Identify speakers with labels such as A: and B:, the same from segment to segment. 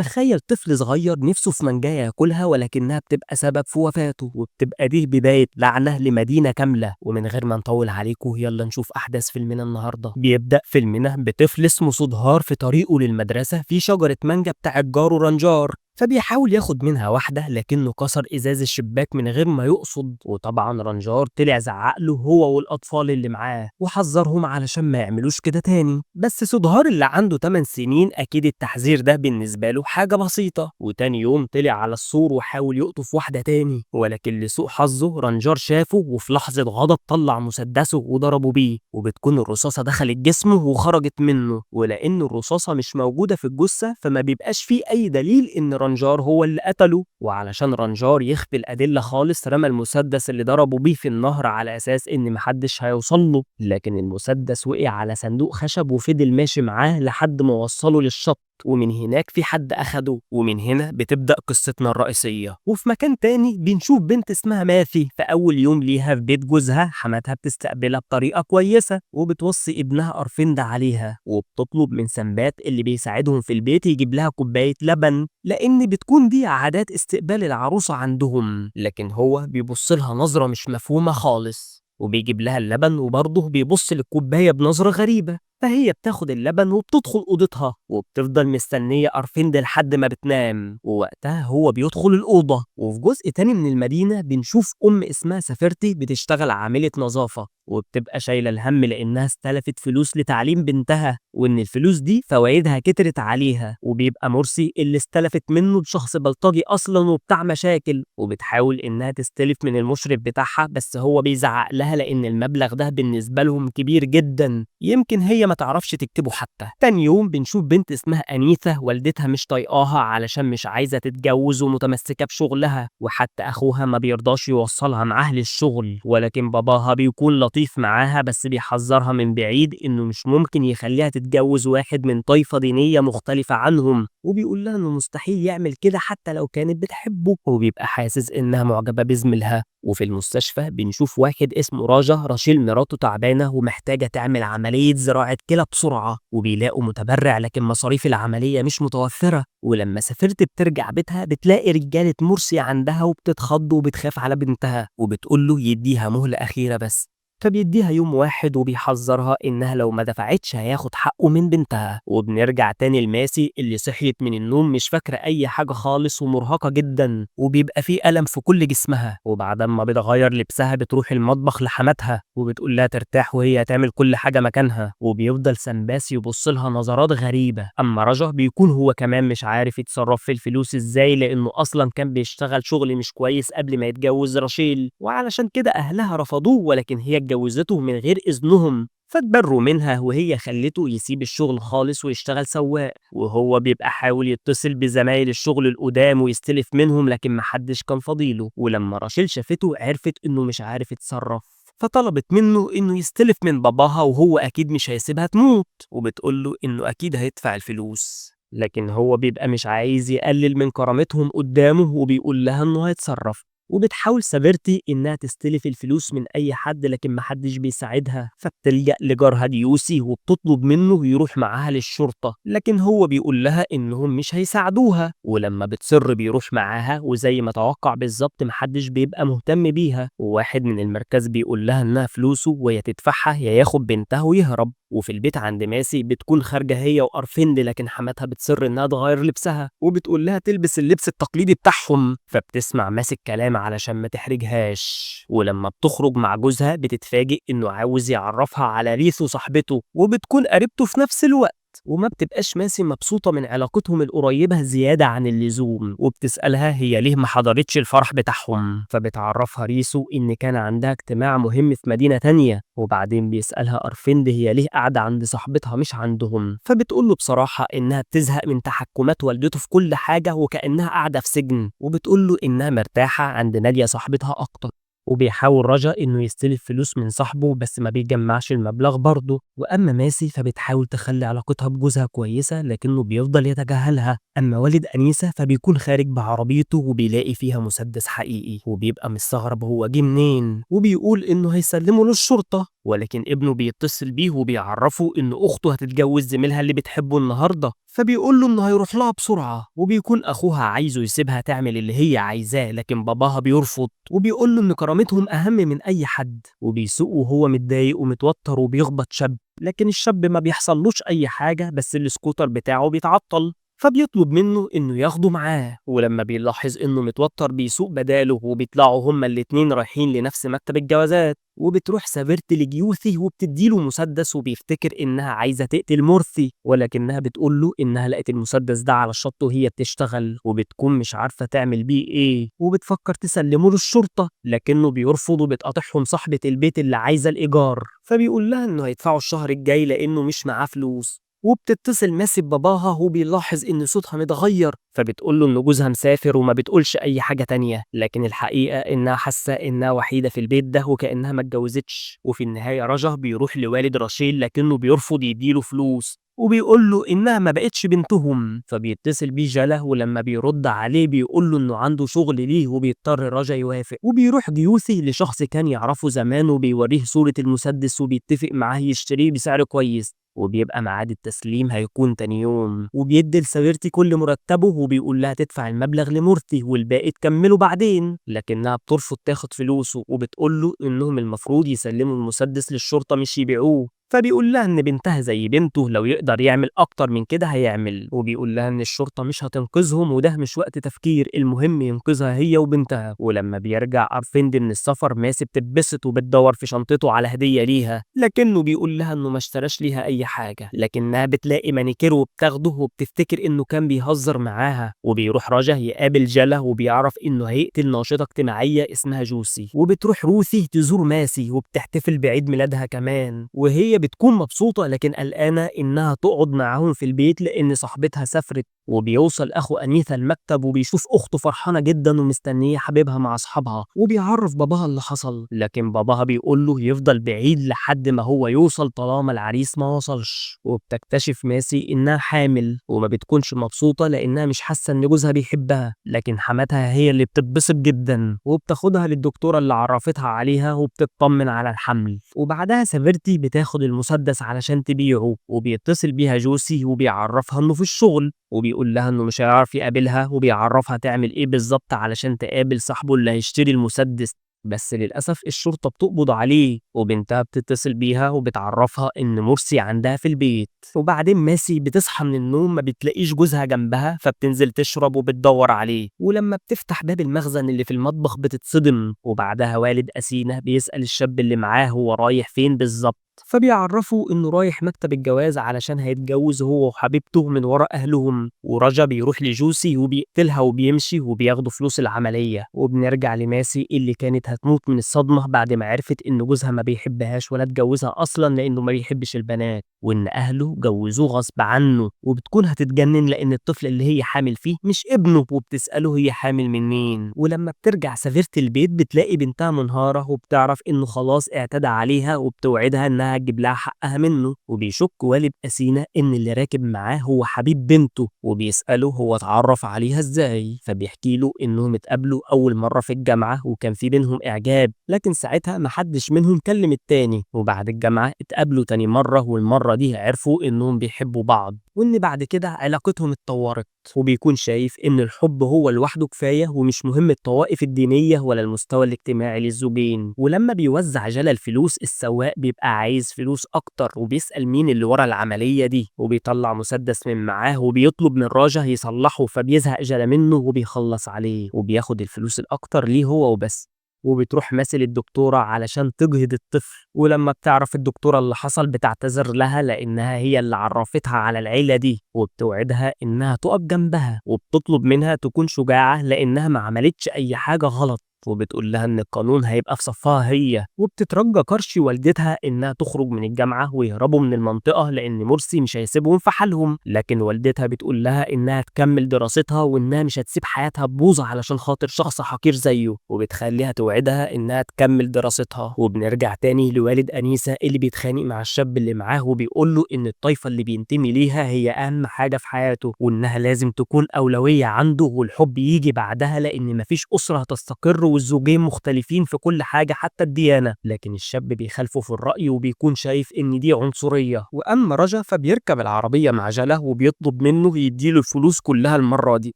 A: تخيل طفل صغير نفسه في منجاية ياكلها ولكنها بتبقى سبب في وفاته، وبتبقى دي بداية لعنة لمدينة كاملة. ومن غير ما نطول عليكم يلا نشوف أحداث فيلمنا النهاردة. بيبدأ فيلمنا بطفل اسمه صدهار في طريقه للمدرسة في شجرة مانجا بتاعت جاره رنجار، فبيحاول ياخد منها واحدة لكنه كسر إزاز الشباك من غير ما يقصد، وطبعا رنجار طلع زعقله هو والأطفال اللي معاه وحذرهم علشان ما يعملوش كده تاني. بس صدهار اللي عنده 8 سنين أكيد التحذير ده بالنسبة له حاجة بسيطة، وتاني يوم طلع على السور وحاول يقطف واحدة تاني، ولكن لسوء حظه رنجار شافه وفي لحظة غضب طلع مسدسه وضربه بيه، وبتكون الرصاصة دخلت جسمه وخرجت منه، ولأن الرصاصة مش موجودة في الجثة فما بيبقاش فيه أي دليل إن رنجار هو اللي قتله. وعلشان رنجار يخفي الأدلة خالص رمى المسدس اللي ضربه بيه في النهر على أساس إن محدش هيوصل له، لكن المسدس وقع على صندوق خشب وفضل ماشي معاه لحد ما وصله للشط، ومن هناك في حد أخده. ومن هنا بتبدأ قصتنا الرئيسية. وفي مكان تاني بنشوف بنت اسمها ماثي في أول يوم ليها في بيت جوزها، حماتها بتستقبلها بطريقة كويسة وبتوصي ابنها أرفندا عليها، وبتطلب من سنبات اللي بيساعدهم في البيت يجيب لها كوباية لبن، لأن بتكون دي عادات استقبال العروسة عندهم، لكن هو بيبص لها نظرة مش مفهومة خالص وبيجيب لها اللبن، وبرضه بيبص للكوباية بنظرة غريبة. فهي بتاخد اللبن وبتدخل أوضتها وبتفضل مستنية أرفند لحد ما بتنام، ووقتها هو بيدخل الأوضة. وفي جزء تاني من المدينة بنشوف أم اسمها سافرتي بتشتغل عاملة نظافة، وبتبقى شايلة الهم لأنها استلفت فلوس لتعليم بنتها، وإن الفلوس دي فوايدها كترت عليها، وبيبقى مرسي اللي استلفت منه بشخص بلطجي أصلا وبتاع مشاكل، وبتحاول إنها تستلف من المشرف بتاعها بس هو بيزعق لها لأن المبلغ ده بالنسبة لهم كبير جدا، يمكن هي ما تعرفش تكتبه حتى. تاني يوم بنشوف بنت اسمها أنيثة والدتها مش طايقاها علشان مش عايزة تتجوز ومتمسكة بشغلها، وحتى أخوها ما بيرضاش يوصلها معاه للشغل، ولكن باباها بيكون لطيف معاها بس بيحذرها من بعيد إنه مش ممكن يخليها تتجوز واحد من طائفة دينية مختلفة عنهم، وبيقول لها إنه مستحيل يعمل كده حتى لو كانت بتحبه، وبيبقى حاسس إنها معجبة بزميلها. وفي المستشفى بنشوف واحد اسمه راجا راشيل مراته تعبانة ومحتاجة تعمل عملية زراعة كلى بسرعة، وبيلاقوا متبرع لكن مصاريف العملية مش متوفرة. ولما سافرت بترجع بيتها بتلاقي رجالة مرسي عندها وبتتخض وبتخاف على بنتها، وبتقول له يديها مهلة أخيرة بس، فبيديها يوم واحد وبيحذرها إنها لو ما دفعتش هياخد حقه من بنتها. وبنرجع تاني لماسي اللي صحيت من النوم مش فاكرة أي حاجة خالص ومرهقة جدا وبيبقى فيه ألم في كل جسمها، وبعد ما بتغير لبسها بتروح المطبخ لحماتها وبتقول لها ترتاح وهي هتعمل كل حاجة مكانها، وبيفضل سنباس يبص لها نظرات غريبة. أما رجا بيكون هو كمان مش عارف يتصرف في الفلوس إزاي لأنه أصلا كان بيشتغل شغل مش كويس قبل ما يتجوز راشيل، وعلشان كده أهلها رفضوه ولكن هي اتجوزته من غير إذنهم، فاتبروا منها وهي خلته يسيب الشغل خالص ويشتغل سواق. وهو بيبقى حاول يتصل بزمايل الشغل القدام ويستلف منهم لكن محدش كان فضيله، ولما راشيل شافته عرفت إنه مش عارف يتصرف فطلبت منه إنه يستلف من باباها وهو أكيد مش هيسيبها تموت، وبتقوله إنه أكيد هيدفع الفلوس، لكن هو بيبقى مش عايز يقلل من كرامتهم قدامه وبيقول لها إنه هيتصرف. وبتحاول سافرتي إنها تستلف الفلوس من أي حد لكن محدش بيساعدها، فبتلجأ لجارها ديوسي وبتطلب منه يروح معاها للشرطة، لكن هو بيقول لها إنهم مش هيساعدوها، ولما بتصر بيروح معاها وزي ما توقع بالظبط محدش بيبقى مهتم بيها، وواحد من المركز بيقول لها إنها فلوسه ويا تدفعها يا ياخد بنتها ويهرب. وفي البيت عند ماسي بتكون خارجة هي وأرفند لكن حماتها بتصر إنها تغير لبسها وبتقول لها تلبس اللبس التقليدي بتاعهم، فبتسمع ماسي الكلام علشان ما تحرجهاش. ولما بتخرج مع جوزها بتتفاجئ إنه عاوز يعرفها على ريثو صاحبته وبتكون قريبته في نفس الوقت، وما بتبقاش ماسي مبسوطة من علاقتهم القريبة زيادة عن اللزوم، وبتسألها هي ليه ما حضرتش الفرح بتاعهم، فبتعرفها ريسو إن كان عندها اجتماع مهم في مدينة تانية، وبعدين بيسألها أرفند هي ليه قاعدة عند صاحبتها مش عندهم، فبتقوله بصراحة إنها بتزهق من تحكمات والدته في كل حاجة وكأنها قاعدة في سجن، وبتقوله إنها مرتاحة عند نادية صاحبتها أكتر. وبيحاول رجا إنه يستلف فلوس من صاحبه بس ما بيجمعش المبلغ برضه. وأما ماسي فبتحاول تخلي علاقتها بجوزها كويسة لكنه بيفضل يتجاهلها. أما والد أنيسة فبيكون خارج بعربيته وبيلاقي فيها مسدس حقيقي وبيبقى مستغرب هو جه منين وبيقول إنه هيسلمه للشرطة، ولكن ابنه بيتصل بيه وبيعرفه إن أخته هتتجوز زميلها اللي بتحبه النهاردة، فبيقول له إنه هيروح لها بسرعة، وبيكون أخوها عايزه يسيبها تعمل اللي هي عايزاه، لكن باباها بيرفض وبيقول له إن كرامتهم أهم من أي حد، وبيسوق وهو متضايق ومتوتر وبيخبط شاب، لكن الشاب ما بيحصلوش أي حاجة بس السكوتر بتاعه بيتعطل، فبيطلب منه إنه ياخده معاه، ولما بيلاحظ إنه متوتر بيسوق بداله وبيطلعوا هما الاتنين رايحين لنفس مكتب الجوازات، وبتروح سافرت لجيوثي وبتديله مسدس وبيفتكر إنها عايزة تقتل مورثي، ولكنها بتقوله إنها لقت المسدس ده على الشط وهي بتشتغل وبتكون مش عارفة تعمل بيه إيه، وبتفكر تسلمه للشرطة، لكنه بيرفض وبتقاطعهم صاحبة البيت اللي عايزة الإيجار، فبيقول لها إنه هيدفعوا الشهر الجاي لأنه مش معاه فلوس، وبتتصل ماسي بباباها وبيلاحظ إن صوتها متغير، فبتقوله إن جوزها مسافر وما بتقولش أي حاجة تانية، لكن الحقيقة إنها حاسة إنها وحيدة في البيت ده وكأنها ما اتجوزتش. وفي النهاية رجا بيروح لوالد راشيل لكنه بيرفض يديله فلوس وبيقول له إنها ما بقتش بنتهم، فبيتصل بيه جاله ولما بيرد عليه بيقول له إنه عنده شغل ليه وبيضطر رجا يوافق، وبيروح جيوثي لشخص كان يعرفه زمان وبيوريه صورة المسدس وبيتفق معاه يشتريه بسعر كويس، وبيبقى ميعاد التسليم هيكون تاني يوم، وبيدي لسافرتي كل مرتبه وبيقول لها تدفع المبلغ لمورثي والباقي تكمله بعدين، لكنها بترفض تاخد فلوسه وبتقول له إنهم المفروض يسلموا المسدس للشرطة مش يبيعوه، فبيقول لها إن بنتها زي بنته لو يقدر يعمل أكتر من كده هيعمل، وبيقول لها إن الشرطة مش هتنقذهم وده مش وقت تفكير، المهم ينقذها هي وبنتها. ولما بيرجع أرفيند من السفر ماسي بتتبسط وبتدور في شنطته على هدية ليها، لكنه بيقول لها إنه ما اشتراش ليها أي حاجة، لكنها بتلاقي مانيكير وبتاخده وبتفتكر إنه كان بيهزر معاها، وبيروح رجا يقابل جالا وبيعرف إنه هيقتل ناشطة اجتماعية اسمها جوسي، وبتروح روثي تزور ماسي وبتحتفل بعيد ميلادها كمان، وهي بتكون مبسوطة لكن قلقانة إنها تقعد معاهم في البيت لأن صاحبتها سافرت، وبيوصل أخو أنيثا المكتب وبيشوف أخته فرحانة جدا ومستنية حبيبها مع أصحابها، وبيعرف باباها اللي حصل، لكن باباها بيقول له يفضل بعيد لحد ما هو يوصل طالما العريس ما وصلش، وبتكتشف ماسي إنها حامل وما بتكونش مبسوطة لأنها مش حاسة إن جوزها بيحبها، لكن حماتها هي اللي بتتبسط جدا وبتاخدها للدكتورة اللي عرفتها عليها وبتطمن على الحمل، وبعدها سافرتي بتاخد المسدس علشان تبيعه، وبيتصل بيها جوسي وبيعرفها إنه في الشغل، وبيقول لها إنه مش هيعرف يقابلها وبيعرفها تعمل إيه بالظبط علشان تقابل صاحبه اللي هيشتري المسدس، بس للأسف الشرطة بتقبض عليه، وبنتها بتتصل بيها وبتعرفها إن مرسي عندها في البيت، وبعدين ماسي بتصحى من النوم ما بتلاقيش جوزها جنبها فبتنزل تشرب وبتدور عليه، ولما بتفتح باب المخزن اللي في المطبخ بتتصدم، وبعدها والد أسينة بيسأل الشاب اللي معاه هو رايح فين بالظبط، فبيعرفوا إنه رايح مكتب الجواز علشان هيتجوز هو وحبيبته من ورا أهلهم، ورجا بيروح لجوسي وبيقتلها وبيمشي وبياخدوا فلوس العملية، وبنرجع لماسي اللي كانت هتموت من الصدمة بعد ما عرفت إن جوزها ما بيحبهاش ولا اتجوزها أصلا لأنه ما بيحبش البنات، وإن أهله جوزوه غصب عنه، وبتكون هتتجنن لأن الطفل اللي هي حامل فيه مش ابنه، وبتسأله هي حامل من مين، ولما بترجع سافرت البيت بتلاقي بنتها منهارة وبتعرف إنه خلاص اعتدى عليها وبتوعدها إنها هتجيب لها حقها منه، وبيشك والد أسينة إن اللي راكب معاه هو حبيب بنته، وبيسأله هو اتعرف عليها إزاي، فبيحكي له إنهم اتقابلوا أول مرة في الجامعة وكان في بينهم إعجاب، لكن ساعتها محدش منهم كلم التاني، وبعد الجامعة اتقابلوا تاني مرة والمرة دي عرفوا إنهم بيحبوا بعض، وإن بعد كده علاقتهم اتطورت، وبيكون شايف إن الحب هو لوحده كفاية ومش مهم الطوائف الدينية ولا المستوى الاجتماعي للزوجين، ولما بيوزع جلا الفلوس السواق بيبقى عايز فلوس أكتر وبيسأل مين اللي ورا العملية دي، وبيطلع مسدس من معاه وبيطلب من راجا يصلحه فبيزهق جلا منه وبيخلص عليه وبياخد الفلوس الأكتر ليه هو وبس، وبتروح ماسل الدكتورة علشان تجهض الطفل، ولما بتعرف الدكتورة اللي حصل بتعتذر لها لأنها هي اللي عرفتها على العيلة دي، وبتوعدها إنها تقف جنبها وبتطلب منها تكون شجاعة لأنها ما عملتش أي حاجة غلط، وبتقول لها إن القانون هيبقى في صفها هي، وبتترجى كارشي والدتها إنها تخرج من الجامعة ويهربوا من المنطقة لأن مرسي مش هيسيبهم في حالهم، لكن والدتها بتقول لها إنها تكمل دراستها وإنها مش هتسيب حياتها تبوظ علشان خاطر شخص حقير زيه، وبتخليها توعدها إنها تكمل دراستها. وبنرجع تاني لوالد أنيسة اللي بيتخانق مع الشاب اللي معاه وبيقول له إن الطائفة اللي بينتمي ليها هي أهم حاجة في حياته وإنها لازم تكون أولوية عنده والحب يجي بعدها لأن مفيش أسرة هتستقر والزوجين مختلفين في كل حاجة حتى الديانة، لكن الشاب بيخالفه في الرأي وبيكون شايف إن دي عنصرية. وأما رجا فبيركب العربية مع جله وبيطلب منه يديله الفلوس كلها المرة دي،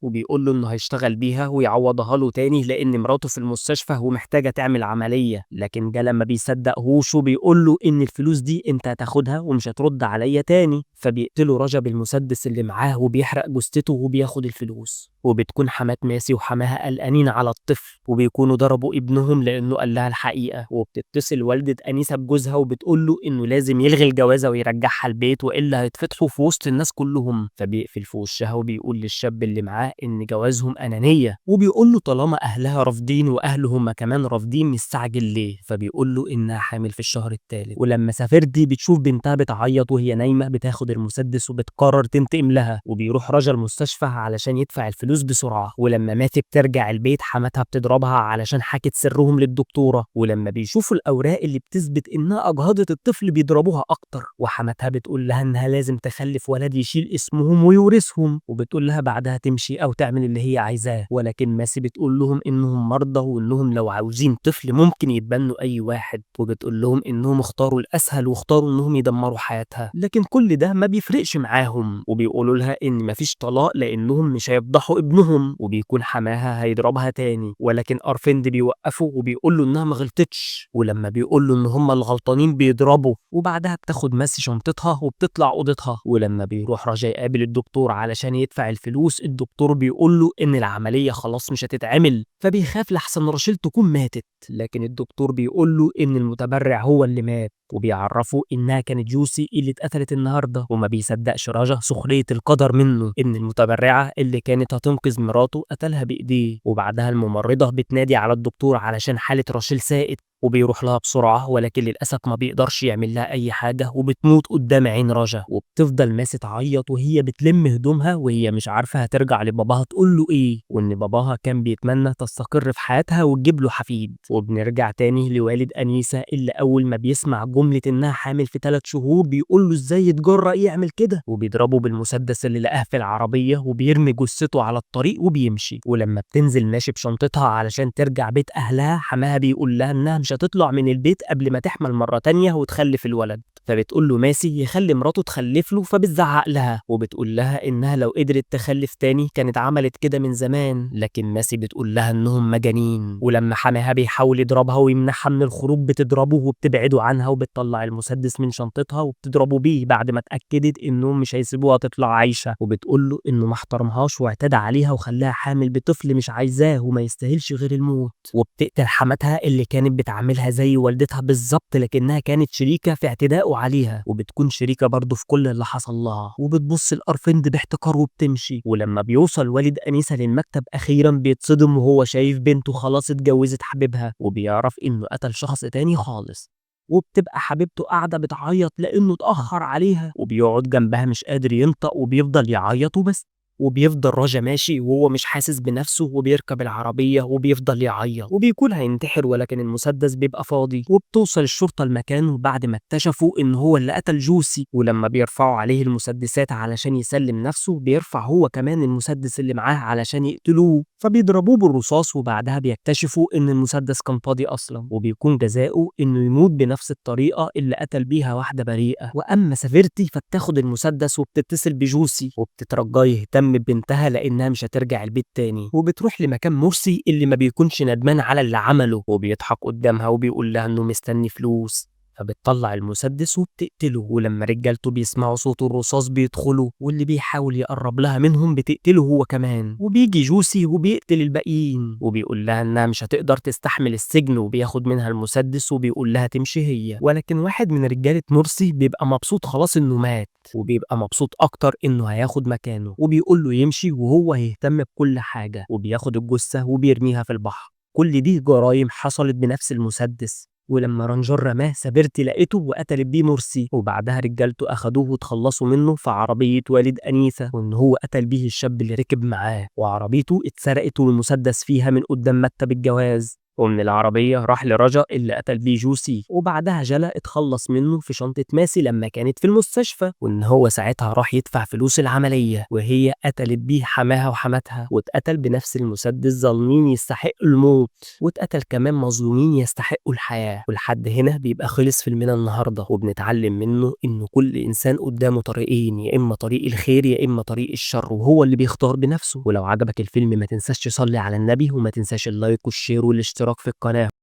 A: وبيقول له إنه هيشتغل بيها ويعوضها له تاني لأن مراته في المستشفى ومحتاجة تعمل عملية. لكن جلا ما بيصدقهوش وبيقول له إن الفلوس دي أنت هتاخدها ومش هترد عليا تاني. فبيقتله رجا بالمسدس اللي معاه وبيحرق جثته وبياخد الفلوس. وبتكون حماة ماسي وحماها قلقانين على الطفل وبيكونوا ضربوا ابنهم لأنه قال لها الحقيقة. وبتتصل والدة أنيسة بجوزها وبتقول له إنه لازم يلغي الجوازة ويرجعها البيت وإلا هيتفتحوا في وسط الناس كلهم. فبيقفل في وشها وبيقول للشاب اللي معاه إن جوازهم أنانية، وبيقول له طالما أهلها رافضين وأهله هما كمان رافضين مستعجل ليه. فبيقول له إنها حامل في الشهر الثالث. ولما سافرتي بتشوف بنتها بتعيط وهي نايمة بتاخد المسدس وبتقرر تنتقم لها. وبيروح رجا المستشفى علشان يدفع الفلوس بسرعة. ولما ماتت بترجع البيت حماتها بتضربها علشان حكت سرهم للدكتورة. ولما بيشوفوا الأوراق اللي بتثبت إنها أجهضت الطفل بيضربوها أكتر. وحماتها بتقول لها إنها لازم تخلف ولد يشيل اسمهم ويورثهم، وبتقول لها بعدها تمشي أو تعمل اللي هي عايزاه. ولكن ماسي بتقول لهم إنهم مرضى وإنهم لو عاوزين طفل ممكن يتبنوا أي واحد. وبتقول لهم إنهم اختاروا الأسهل واختاروا إنهم يدمروا حياتها، لكن كل ده ما بيفرقش معاهم. وبيقولوا لها إن مفيش طلاق لأنهم مش هيفضحوا ابنهم. وبيكون حماها هيضربها تاني، ولكن أرفند بيوقفه وبيقول له إنها ما غلطتش. ولما بيقول له إن هم الغلطانين بيضربوا. وبعدها بتاخد ماسي شنطتها وبتطلع أوضتها. ولما بيروح رجا يقابل الدكتور علشان يدفع الفلوس، الدكتور بيقول له إن العملية خلاص مش هتتعمل، فبيخاف لحسن رشيل تكون ماتت. لكن الدكتور بيقول له إن المتبرع هو اللي مات، وبيعرفوا إنها كانت جوسي اللي اتقتلت النهارده. وما بيصدقش رجا سخرية القدر منه إن المتبرعة اللي كانت هتنقذ مراته قتلها بإيديه. وبعدها الممرضة بتنادي على الدكتور علشان حالة رشيل سائت، وبيروح لها بسرعة، ولكن للأسف ما بيقدرش يعمل لها أي حاجة وبتموت قدام عين رجا. وبتفضل ماسي تعيط وهي بتلم هدومها وهي مش عارفة هترجع لباباها تقول له إيه، وإن باباها كان بيتمنى تستقر في حياتها وتجيب له حفيد. وبنرجع تاني لوالد أنيسة اللي أول ما بيسمع جملة إنها حامل في 3 شهور بيقول له إزاي يتجرأ يعمل كده، وبيضربه بالمسدس اللي لقاه في العربية وبيرمي جثته على الطريق وبيمشي. ولما بتنزل ماشي بشنطتها علشان ترجع بيت أهلها، حماها بيقول لها إنها مش هتطلع من البيت قبل ما تحمل مرة تانية وتخلف الولد. فبتقول له ماسي يخلي مراته تخلف له، فبتزعق لها وبتقول لها إنها لو قدرت تخلف تاني كانت عملت كده من زمان. لكن ماسي بتقول لها إنهم مجانين. ولما حماها بيحاول يضربها ويمنعها من الخروج بتضربه وبتبعده عنها وبتطلع المسدس من شنطتها وبتضربه بيه بعد ما اتأكدت إنهم مش هيسيبوها تطلع عايشة. وبتقول له إنه ما احترمهاش واعتدى عليها وخلاها حامل بطفل مش عايزاه وما يستاهلش غير الموت. وبتقتل حماتها اللي كانت بتعاملها زي والدتها بالظبط، لكنها كانت شريكة في اعتدائه عليها، وبتكون شريكة برضه في كل اللي حصل لها. وبتبص الأرفند باحتقار وبتمشي. ولما بيوصل والد أنيسة للمكتب أخيرا بيتصدم وهو شايف بنته خلاص اتجوزت حبيبها، وبيعرف إنه قتل شخص تاني خالص. وبتبقى حبيبته قاعدة بتعيط لأنه اتأخر عليها، وبيقعد جنبها مش قادر ينطق وبيفضل يعيط وبس. وبيفضل رجا ماشي وهو مش حاسس بنفسه وبيركب العربية وبيفضل يعيط وبيكون هينتحر، ولكن المسدس بيبقى فاضي. وبتوصل الشرطة المكان بعد ما اكتشفوا إن هو اللي قتل جوسي. ولما بيرفعوا عليه المسدسات علشان يسلم نفسه بيرفع هو كمان المسدس اللي معاه علشان يقتلوه، فبيضربوه بالرصاص. وبعدها بيكتشفوا إن المسدس كان فاضي أصلا، وبيكون جزاؤه إنه يموت بنفس الطريقة اللي قتل بيها واحدة بريئة. وأما سافرتي فبتاخد المسدس وبتتصل بجوسي وبتترجاه يهتم ببنتها لأنها مش هترجع البيت تاني. وبتروح لمكان مرسي اللي ما بيكونش ندمان على اللي عمله، وبيضحك قدامها وبيقول لها إنه مستني فلوس. فبتطلع المسدس وبتقتله. ولما رجالته بيسمعوا صوت الرصاص بيدخلوا، واللي بيحاول يقرب لها منهم بتقتله هو كمان. وبيجي جوسي وبيقتل الباقيين وبيقول لها انها مش هتقدر تستحمل السجن، وبياخد منها المسدس وبيقول لها تمشي هي. ولكن واحد من رجالة مرسي بيبقى مبسوط خلاص انه مات، وبيبقى مبسوط اكتر انه هياخد مكانه، وبيقول له يمشي وهو هيهتم بكل حاجة. وبياخد الجثة وبيرميها في البحر. كل دي جرايم حصلت بنفس المسدس. ولما رانجر رماه سافرتي لقيته وقتلت بيه مرسي، وبعدها رجالته اخدوه وتخلصوا منه في عربية والد أنيسة، وان هو قتل بيه الشاب اللي ركب معاه. وعربيته اتسرقت والمسدس فيها من قدام مكتب الجواز. ومن العربية راح لرجا اللي قتل بيه جوسي، وبعدها جلا اتخلص منه في شنطة ماسي لما كانت في المستشفى، وإن هو ساعتها راح يدفع فلوس العملية، وهي قتلت بيه حماها وحماتها، واتقتل بنفس المسدس ظالمين يستحقوا الموت، واتقتل كمان مظلومين يستحقوا الحياة. ولحد هنا بيبقى خلص فيلمنا النهاردة، وبنتعلم منه إنه كل إنسان قدامه طريقين، يا إما طريق الخير يا إما طريق الشر، وهو اللي بيختار بنفسه. ولو عجبك الفيلم ما تنساش تصلي على النبي، وما تنساش اللايك والشير والاشتراك في القناة.